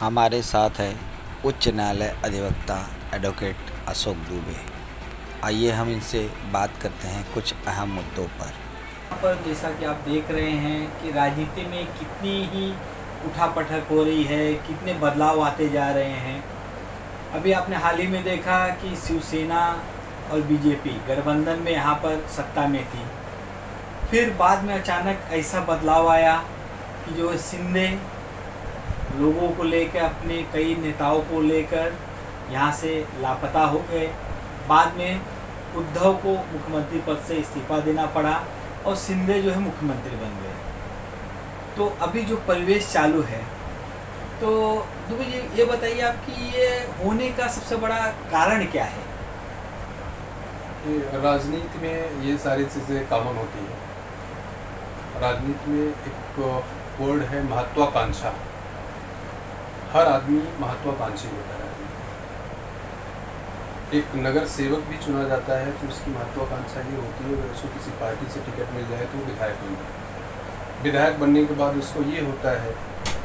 हमारे साथ है उच्च न्यायालय अधिवक्ता एडवोकेट अशोक दुबे। आइए हम इनसे बात करते हैं कुछ अहम मुद्दों पर। यहाँ पर जैसा कि आप देख रहे हैं कि राजनीति में कितनी ही उठापटक हो रही है, कितने बदलाव आते जा रहे हैं। अभी आपने हाल ही में देखा कि शिवसेना और बीजेपी गठबंधन में यहाँ पर सत्ता में थी, फिर बाद में अचानक ऐसा बदलाव आया कि जो शिंदे लोगों को लेकर, अपने कई नेताओं को लेकर यहाँ से लापता हो गए। बाद में उद्धव को मुख्यमंत्री पद से इस्तीफा देना पड़ा और शिंदे जो है मुख्यमंत्री बन गए। तो अभी जो परिवेश चालू है, तो दुबे जी ये बताइए आपकी ये होने का सबसे बड़ा कारण क्या है? राजनीति में ये सारी चीज़ें कॉमन होती है। राजनीति में एक वर्ड है महत्वाकांक्षा। हर आदमी महत्वाकांक्षी होता है। एक नगर सेवक भी चुना जाता है तो उसकी महत्वाकांक्षा ये होती है, अगर उसको किसी पार्टी से टिकट मिल जाए तो वो विधायक बन जाए। विधायक बनने के बाद उसको ये होता है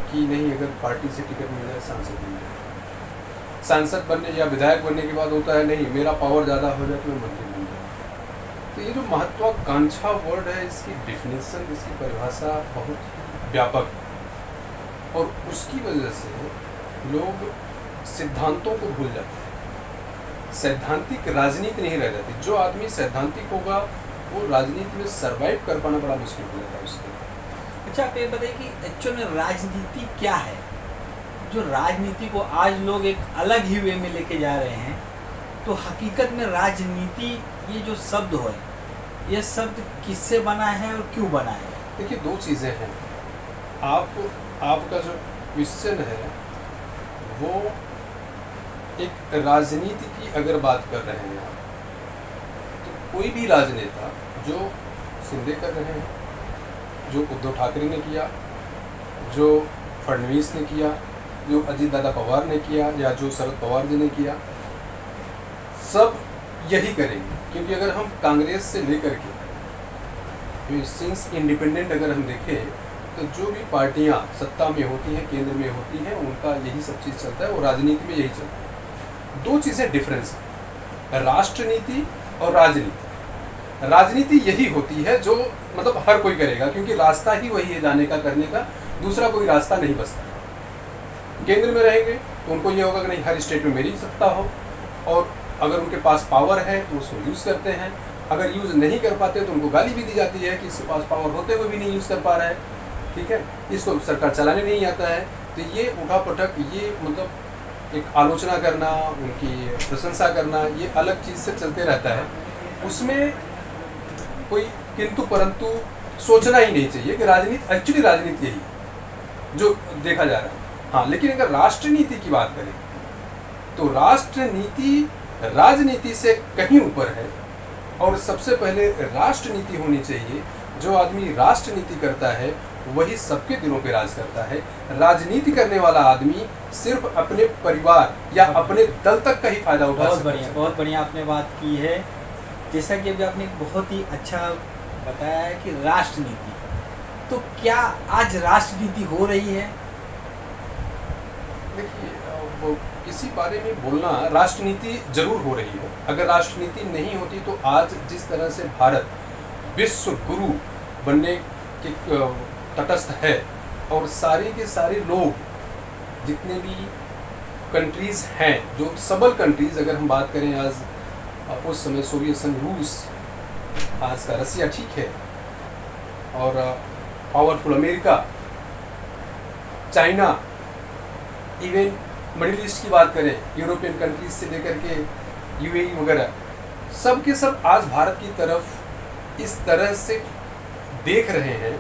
कि नहीं, अगर पार्टी से टिकट मिल जाए सांसद बन जाए। सांसद बनने या विधायक बनने के बाद होता है नहीं, मेरा पावर ज़्यादा हो जाए तो मैं मंत्री बन जाए। तो ये जो महत्वाकांक्षा वर्ड है, इसकी डिफिनेशन, इसकी परिभाषा बहुत व्यापक, और उसकी वजह से लोग सिद्धांतों को भूल जाते हैं। सैद्धांतिक राजनीति नहीं रह जाती। जो आदमी सैद्धांतिक होगा वो राजनीति में सरवाइव कर पाना बड़ा मुश्किल हो जाता है उसके। अच्छा, आप ये बताइए कि एक्चुअल में राजनीति क्या है? जो राजनीति को आज लोग एक अलग ही वे में लेके जा रहे हैं, तो हकीकत में राजनीति ये जो शब्द है, ये शब्द किससे बना है और क्यों बना है? देखिए, दो चीज़ें हैं। आपका जो क्वेश्चन है वो एक राजनीति की अगर बात कर रहे हैं आप, तो कोई भी राजनेता जो शिंदे कर रहे हैं, जो उद्धव ठाकरे ने किया, जो फडणवीस ने किया, जो अजीत दादा पवार ने किया, या जो शरद पवार जी ने किया, सब यही करेंगे। क्योंकि अगर हम कांग्रेस से लेकर के सिंस इंडिपेंडेंट अगर हम देखें, तो जो भी पार्टियां सत्ता में होती हैं, केंद्र में होती हैं, उनका यही सब चीज़ चलता है और राजनीति में यही चलता है। दो चीज़ें डिफरेंस है, राष्ट्रनीति और राजनीति। राजनीति यही होती है जो मतलब हर कोई करेगा, क्योंकि रास्ता ही वही है जाने का, करने का, दूसरा कोई रास्ता नहीं बचता। केंद्र में रहेंगे तो उनको ये होगा कि नहीं, हर स्टेट में मेरी सत्ता हो, और अगर उनके पास पावर है तो उसको यूज़ करते हैं। अगर यूज़ नहीं कर पाते तो उनको गाली भी दी जाती है कि इसके पास पावर होते हुए भी नहीं यूज़ कर पा रहा है, ठीक है, इसको सरकार चलाने नहीं आता है। तो ये उठापटक, ये मतलब एक आलोचना करना, उनकी प्रशंसा करना, ये अलग चीज़ से चलते रहता है। उसमें कोई किंतु परंतु सोचना ही नहीं चाहिए कि राजनीति, एक्चुअली राजनीति यही जो देखा जा रहा है। हाँ, लेकिन अगर राष्ट्रनीति की बात करें तो राष्ट्रनीति राजनीति से कहीं ऊपर है, और सबसे पहले राष्ट्रनीति होनी चाहिए। जो आदमी राष्ट्रनीति करता है वही सबके दिलों पे राज करता है। राजनीति करने वाला आदमी सिर्फ अपने परिवार या अपने दल तक का ही फायदा उठा सकता है। बहुत बढ़िया आपने बात की है। जैसा कि अभी आपने बहुत ही अच्छा बताया है कि राष्ट्रनीति, तो क्या आज राष्ट्रनीति हो रही है? देखिए, वो किसी बारे में बोलना, राष्ट्रनीति जरूर हो रही है। अगर राष्ट्रनीति नहीं होती तो आज जिस तरह से भारत विश्व गुरु बनने के तटस्थ है, और सारे के सारे लोग जितने भी कंट्रीज़ हैं, जो सबल कंट्रीज़, अगर हम बात करें आज, उस समय सोवियत संघ, रूस, आज का रसिया, ठीक है, और powerful America, China, even middle east की बात करें, यूरोपियन कंट्रीज से लेकर के यूएई वगैरह, सब के सब आज भारत की तरफ इस तरह से देख रहे हैं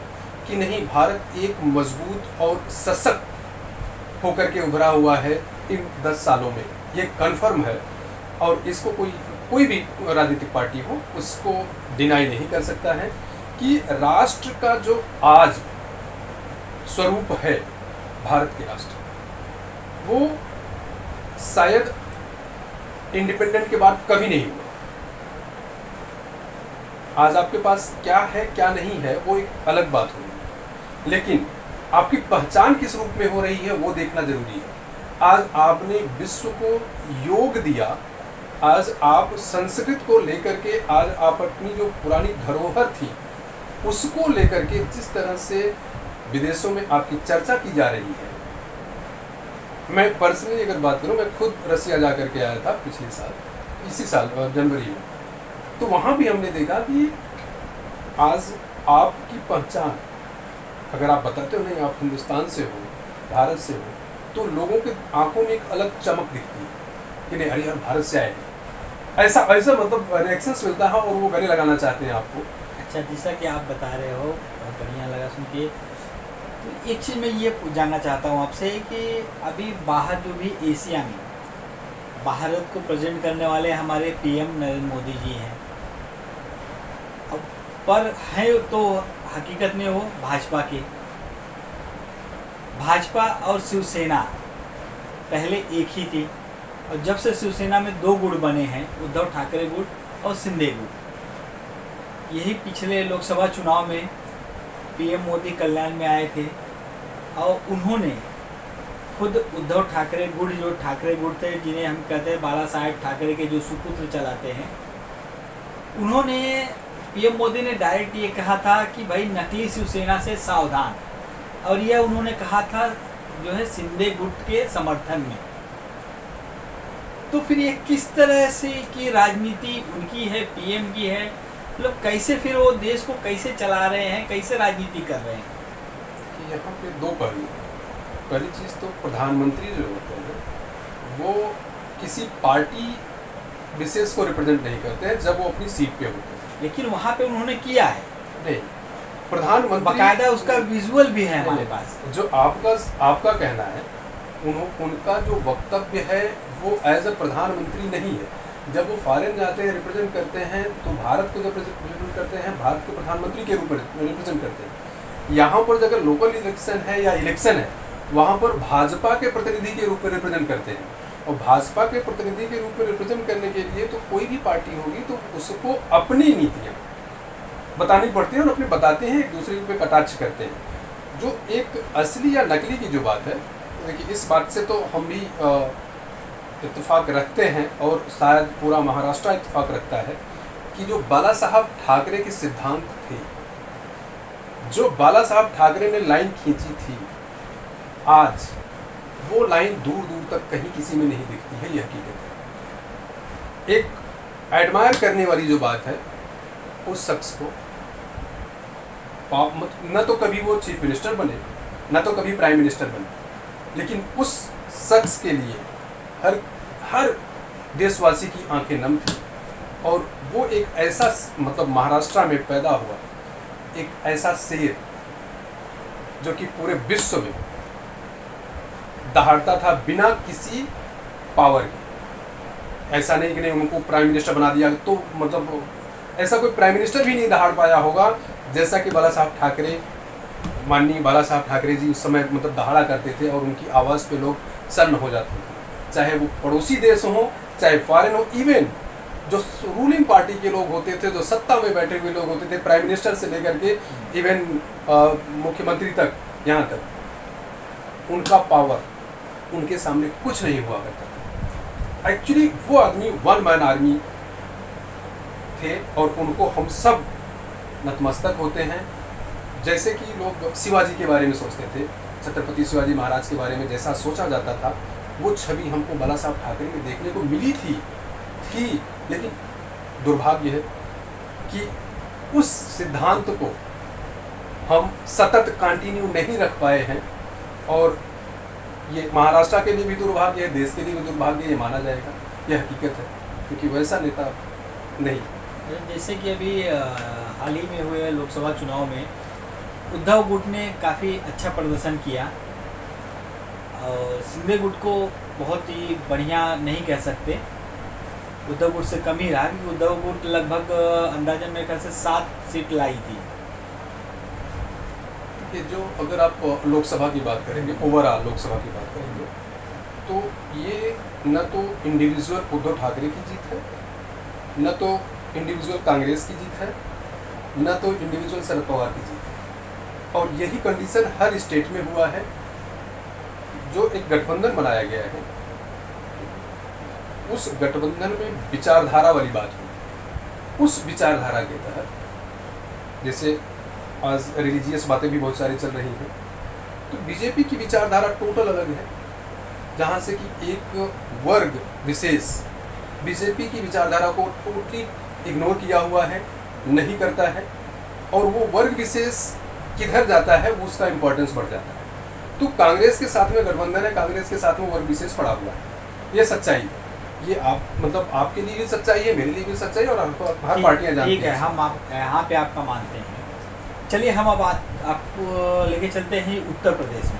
कि नहीं, भारत एक मजबूत और सशक्त होकर के उभरा हुआ है इन 10 सालों में, ये कन्फर्म है। और इसको कोई भी राजनीतिक पार्टी हो उसको डिनाई नहीं कर सकता है कि राष्ट्र का जो आज स्वरूप है, भारत के राष्ट्र, वो शायद इंडिपेंडेंट के बाद कभी नहीं हुआ। आज आपके पास क्या है क्या नहीं है वो एक अलग बात होगी, लेकिन आपकी पहचान किस रूप में हो रही है वो देखना जरूरी है। आज आपने विश्व को योग दिया, आज आप संस्कृत को लेकर के, आज आप अपनी जो पुरानी धरोहर थी उसको लेकर के जिस तरह से विदेशों में आपकी चर्चा की जा रही है। मैं पर्सनली अगर बात करूं, मैं खुद रसिया जा करके आया था पिछले साल, इसी साल जनवरी में, तो वहाँ भी हमने देखा कि आज आपकी पहचान, अगर आप बताते हो नहीं आप हिंदुस्तान से हो, भारत से हो, तो लोगों के आंखों में एक अलग चमक दिखती है कि नहीं अरे यार भारत से आए, ऐसा ऐसा मतलब रिएक्शंस मिलता है और वो गले लगाना चाहते हैं आपको। अच्छा, जैसा कि आप बता रहे हो, बहुत बढ़िया लगा सुन के। तो एक चीज़ मैं ये जानना चाहता हूँ आपसे कि अभी बाहर जो भी एशिया में भारत को प्रेजेंट करने वाले हमारे पीएम नरेंद्र मोदी जी हैं, अब पर हैं तो हकीकत में वो भाजपा के, भाजपा और शिवसेना पहले एक ही थी, और जब से शिवसेना में दो गुट बने हैं, उद्धव ठाकरे गुट और शिंदे गुट, यही पिछले लोकसभा चुनाव में पीएम मोदी कल्याण में आए थे और उन्होंने खुद उद्धव ठाकरे गुट, जो ठाकरे गुट थे जिन्हें हम कहते हैं बाला साहेब ठाकरे के जो सुपुत्र चलाते हैं, उन्होंने पीएम मोदी ने डायरेक्ट ये कहा था कि भाई नकली शिवसेना से सावधान, और यह उन्होंने कहा था जो है शिंदे गुट के समर्थन में। तो फिर ये किस तरह से की राजनीति उनकी है, पीएम की है, मतलब कैसे फिर वो देश को कैसे चला रहे हैं, कैसे राजनीति कर रहे हैं? यहाँ पे दो पहलू। पहली चीज़ तो प्रधानमंत्री जो होते हैं वो किसी पार्टी विशेष को रिप्रेजेंट नहीं करते हैं जब वो अपनी सीट पे होते हैं, लेकिन वहाँ पे उन्होंने किया है। नहीं, प्रधानमंत्री बाकायदा उसका विजुअल भी है हमारे पास। जो आपका कहना है, उनका जो वक्तव्य है वो एज अ प्रधानमंत्री नहीं है। जब वो फॉरेन जाते हैं, रिप्रेजेंट करते हैं, तो भारत को जब रिप्रेजेंट करते हैं, भारत के प्रधानमंत्री के रूप में रिप्रेजेंट करते हैं। यहाँ पर अगर लोकल इलेक्शन है या इलेक्शन है, वहाँ पर भाजपा के प्रतिनिधि के रूप में रिप्रेजेंट करते हैं, और भाजपा के प्रतिनिधि के रूप में रिप्रेजेंट करने के लिए तो कोई भी पार्टी होगी तो उसको अपनी नीतियाँ बतानी पड़ती हैं, और अपने बताते हैं, एक दूसरे पे कटाक्ष करते हैं। जो एक असली या नकली की जो बात है, देखिए इस बात से तो हम भी इत्तेफाक रखते हैं और शायद पूरा महाराष्ट्र इत्तेफाक रखता है कि जो बाला साहब ठाकरे के सिद्धांत थे, जो बाला साहब ठाकरे ने लाइन खींची थी, आज वो लाइन दूर दूर तक कहीं किसी में नहीं दिखती है। ये हकीकत है। एक एडमायर करने वाली जो बात है, उस शख्स को न तो कभी वो चीफ मिनिस्टर बने, न तो कभी प्राइम मिनिस्टर बने, लेकिन उस शख्स के लिए हर देशवासी की आंखें नम थी, और वो एक ऐसा मतलब महाराष्ट्र में पैदा हुआ एक ऐसा शेर जो कि पूरे विश्व में दहाड़ता था बिना किसी पावर के। ऐसा नहीं कि नहीं उनको प्राइम मिनिस्टर बना दिया, तो मतलब ऐसा कोई प्राइम मिनिस्टर भी नहीं दहाड़ पाया होगा जैसा कि बाला साहब ठाकरे, माननीय बाला साहब ठाकरे जी उस समय मतलब दहाड़ा करते थे, और उनकी आवाज़ पे लोग सन्न हो जाते थे, चाहे वो पड़ोसी देश हो, चाहे फॉरेन हो। इवन जो रूलिंग पार्टी के लोग होते थे, जो सत्ता में बैठे हुए लोग होते थे, प्राइम मिनिस्टर से लेकर के इवन मुख्यमंत्री तक, यहाँ तक उनका पावर उनके सामने कुछ नहीं हुआ करता था। एक्चुअली वो आदमी वन मैन आर्मी थे, और उनको हम सब नतमस्तक होते हैं। जैसे कि लोग शिवाजी के बारे में सोचते थे, छत्रपति शिवाजी महाराज के बारे में जैसा सोचा जाता था, वो छवि हमको बाला साहब ठाकरे में देखने को मिली थी। लेकिन दुर्भाग्य है कि उस सिद्धांत को हम सतत कंटिन्यू नहीं रख पाए हैं, और ये महाराष्ट्र के लिए भी दुर्भाग्य है, देश के लिए भी दुर्भाग्य, ये माना जाएगा, यह हकीकत है, क्योंकि वैसा नेता नहीं। जैसे कि अभी हाल ही में हुए लोकसभा चुनाव में उद्धव गुट ने काफ़ी अच्छा प्रदर्शन किया, और शिंदे गुट को बहुत ही बढ़िया नहीं कह सकते, उद्धव गुट से कम ही रहा, क्योंकि उद्धव गुट लगभग अंदाजन मेरे ख्याल से 7 सीट लाई थी। कि जो अगर आप लोकसभा की बात करेंगे, ओवरऑल लोकसभा की बात करेंगे, तो ये न तो इंडिविजुअल उद्धव ठाकरे की जीत है, न तो इंडिविजुअल कांग्रेस की जीत है, न तो इंडिविजुअल शरद पवार की जीत है, और यही कंडीशन हर स्टेट में हुआ है। जो एक गठबंधन बनाया गया है, उस गठबंधन में विचारधारा वाली बात हुई। उस विचारधारा के तहत जैसे आज रिलीजियस बातें भी बहुत सारी चल रही हैं, तो बीजेपी की विचारधारा टोटल अलग है, जहाँ से कि एक वर्ग विशेष बीजेपी की विचारधारा को टोटली इग्नोर किया हुआ है, नहीं करता है, और वो वर्ग विशेष किधर जाता है वो उसका इम्पोर्टेंस बढ़ जाता है। तो कांग्रेस के साथ में गठबंधन है, कांग्रेस के साथ में वर्ग विशेष पड़ा हुआ है, ये सच्चाई है। ये आप मतलब आपके लिए भी सच्चाई है, मेरे लिए भी सच्चाई है, और हर पार्टियां जानती हैं। ठीक है, हम आप यहाँ पे आपका मानते हैं। चलिए हम अब आपको लेके चलते हैं उत्तर प्रदेश में।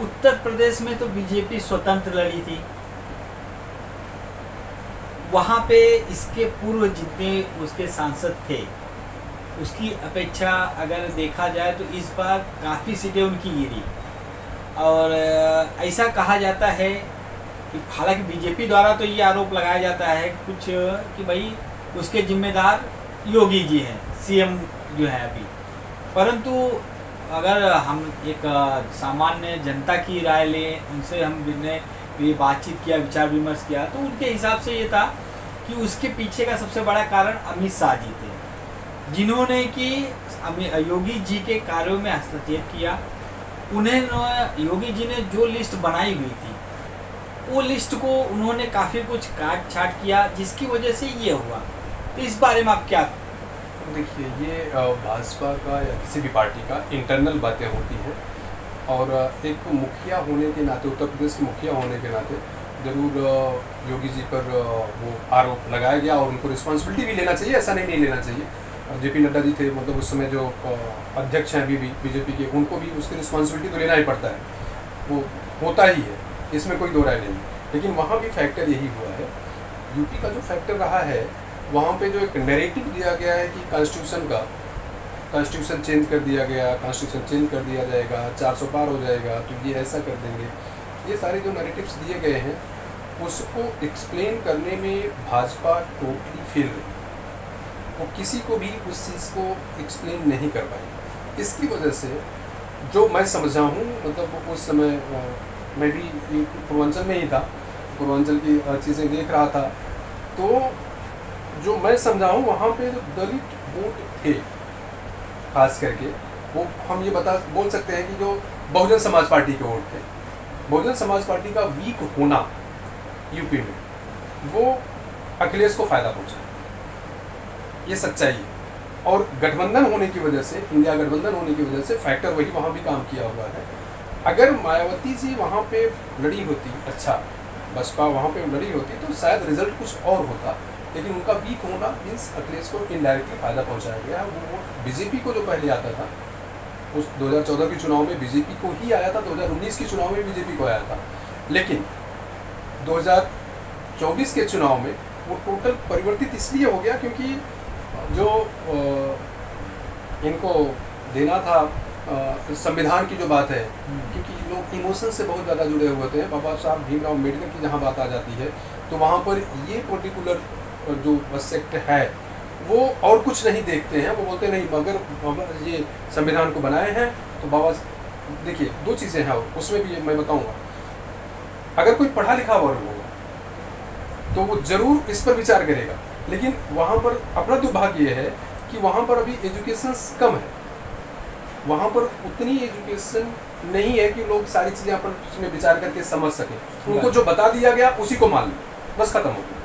उत्तर प्रदेश में तो बीजेपी स्वतंत्र लड़ी थी, वहाँ पे इसके पूर्व जितने उसके सांसद थे उसकी अपेक्षा अगर देखा जाए तो इस बार काफ़ी सीटें उनकी गिरी, और ऐसा कहा जाता है कि हालांकि बीजेपी द्वारा तो ये आरोप लगाया जाता है कुछ कि भाई उसके जिम्मेदार योगी जी हैं, सीएम जो है अभी, परंतु अगर हम एक सामान्य जनता की राय लें, उनसे हमने भी बातचीत किया, विचार विमर्श किया, तो उनके हिसाब से ये था कि उसके पीछे का सबसे बड़ा कारण अमित शाह जी थे, जिन्होंने कि योगी जी के कार्यों में हस्तक्षेप किया। उन्हें योगी जी ने जो लिस्ट बनाई हुई थी वो लिस्ट को उन्होंने काफ़ी कुछ काट छाट किया, जिसकी वजह से ये हुआ। तो इस बारे में आप क्या? देखिए, ये भाजपा का या किसी भी पार्टी का इंटरनल बातें होती हैं, और एक मुखिया होने के नाते, उत्तर प्रदेश के मुखिया होने के नाते ज़रूर योगी जी पर वो आरोप लगाया गया, और उनको रिस्पॉन्सिबिलिटी भी लेना चाहिए, ऐसा नहीं लेना चाहिए। जेपी नड्डा जी थे, मतलब उस समय जो अध्यक्ष हैं अभी भी बीजेपी के, उनको भी उसकी रिस्पॉन्सिबिलिटी तो लेना ही पड़ता है, वो होता ही है, इसमें कोई दो राय नहीं। लेकिन वहाँ भी फैक्टर यही हुआ है, यूपी का जो फैक्टर रहा है, वहाँ पे जो एक नैरेटिव दिया गया है कि कॉन्स्टिट्यूशन चेंज कर दिया गया, कॉन्स्टिट्यूशन चेंज कर दिया जाएगा, 400 पार हो जाएगा तो ये ऐसा कर देंगे, ये सारे जो नैरेटिव्स दिए गए हैं उसको एक्सप्लेन करने में भाजपा टोटली फेल रही, वो किसी को भी उस चीज़ को एक्सप्लेन नहीं कर पाई। इसकी वजह से जो मैं समझा हूँ, मतलब उस समय मैं भी पूर्वांचल में ही था, पूर्वांचल की चीज़ें देख रहा था, तो जो मैं समझा हूँ वहाँ पे जो दलित वोट थे खास करके, वो हम ये बोल सकते हैं कि जो बहुजन समाज पार्टी के वोट थे, बहुजन समाज पार्टी का वीक होना यूपी में, वो अखिलेश को फ़ायदा पहुँचा, ये सच्चाई है। और गठबंधन होने की वजह से, इंडिया गठबंधन होने की वजह से फैक्टर वही वहाँ भी काम किया हुआ है। अगर मायावती जी वहाँ पे लड़ी होती, अच्छा बसपा वहाँ पे लड़ी होती, तो शायद रिजल्ट कुछ और होता, लेकिन उनका वीक होना मीन्स अखिलेश को इनडायरेक्टली फ़ायदा पहुँचाया गया। वो बीजेपी को जो पहले आता था, उस 2014 के चुनाव में बीजेपी को ही आया था, 2019 के चुनाव में बीजेपी को आया था, लेकिन 2024 के चुनाव में वो टोटल परिवर्तित इसलिए हो गया क्योंकि जो इनको देना था संविधान की जो बात है, क्योंकि लोग इमोशन से बहुत ज़्यादा जुड़े हुए थे, बाबा साहब भीमराव अम्बेडकर की जहाँ बात आ जाती है, तो वहाँ पर ये पर्टिकुलर जो सेक्ट है वो और कुछ नहीं देखते हैं, वो बोलते नहीं मगर बाबा ये संविधान को बनाए हैं तो बाबा। देखिए, दो चीज़ें हैं उसमें भी मैं बताऊँगा, अगर कोई पढ़ा लिखा वर्ग होगा तो वो ज़रूर इस पर विचार करेगा, लेकिन वहाँ पर अपना दुर्भाग्य ये है कि वहाँ पर अभी एजुकेशन कम है, वहाँ पर उतनी एजुकेशन नहीं है कि लोग सारी चीज़ें अपन उसमें विचार करके समझ सकें। उनको जो बता दिया गया उसी को मान लो, बस खत्म हो गया।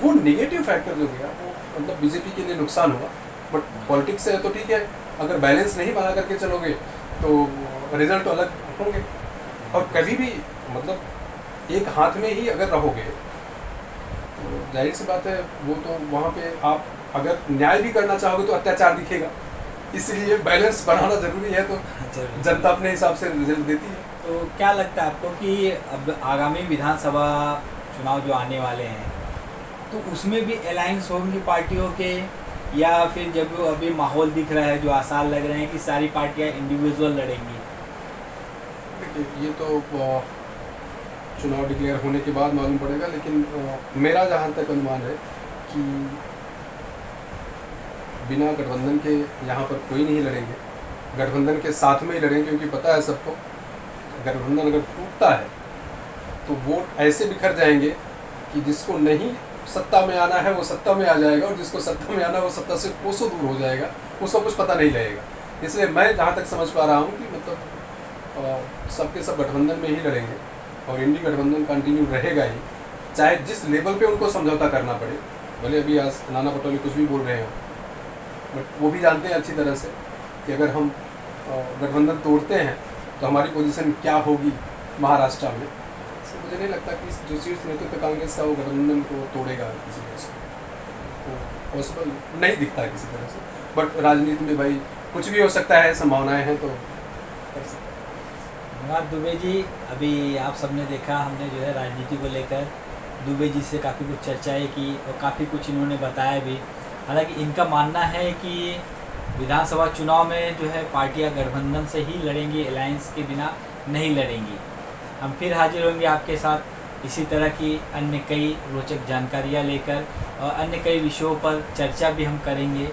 वो नेगेटिव फैक्टर जो गया वो मतलब बीजेपी के लिए नुकसान हुआ, बट पॉलिटिक्स है तो ठीक है, अगर बैलेंस नहीं बना करके चलोगे तो रिजल्ट तो अलग होंगे। और कभी भी मतलब एक हाथ में ही अगर रहोगे तो जाहिर सी बात है, वो तो वहाँ पे आप अगर न्याय भी करना चाहोगे तो अत्याचार दिखेगा, इसलिए बैलेंस बनाना जरूरी है। तो जनता अपने हिसाब से रिजल्ट देती है। तो क्या लगता है आपको कि अब आगामी विधानसभा चुनाव जो आने वाले हैं तो उसमें भी अलायंस होंगी पार्टियों के, या फिर जब अभी माहौल दिख रहा है, जो आसार लग रहे हैं कि सारी पार्टियां इंडिविजुअल लड़ेंगी? देखिए, ये तो चुनाव डिक्लेयर होने के बाद मालूम पड़ेगा, लेकिन मेरा जहाँ तक अनुमान है कि बिना गठबंधन के यहाँ पर कोई नहीं लड़ेंगे, गठबंधन के साथ में ही लड़ेंगे, क्योंकि पता है सबको गठबंधन अगर टूटता है तो वोट ऐसे बिखर जाएंगे कि जिसको नहीं सत्ता में आना है वो सत्ता में आ जाएगा, और जिसको सत्ता में आना है वो सत्ता से कोसों दूर हो जाएगा, उसको कुछ पता नहीं लगेगा। इसलिए मैं जहाँ तक समझ पा रहा हूँ कि मतलब सबके सब गठबंधन में ही लड़ेंगे और इंडी गठबंधन कंटिन्यू रहेगा ही, चाहे जिस लेवल पे उनको समझौता करना पड़े। भले अभी आज नाना पटोले कुछ भी बोल रहे हो, बट वो भी जानते हैं अच्छी तरह से कि अगर हम गठबंधन तोड़ते हैं तो हमारी पोजीशन क्या होगी महाराष्ट्र में। तो मुझे नहीं लगता कि जो शीर्ष नेतृत्व कांग्रेस का वो गठबंधन को तोड़ेगा किसी तरह से, तो पॉसिबल नहीं दिखता है किसी तरह से। बट राजनीति में भाई कुछ भी हो सकता है, संभावनाएं हैं तो कर सकते हैं। धन्यवाद दुबे जी। अभी आप सबने देखा, हमने जो है राजनीति को लेकर दुबे जी से काफ़ी कुछ चर्चाएं की और काफ़ी कुछ इन्होंने बताया भी। हालांकि इनका मानना है कि विधानसभा चुनाव में जो है पार्टियां गठबंधन से ही लड़ेंगी, अलायंस के बिना नहीं लड़ेंगी। हम फिर हाजिर होंगे आपके साथ इसी तरह की अन्य कई रोचक जानकारियां लेकर, और अन्य कई विषयों पर चर्चा भी हम करेंगे।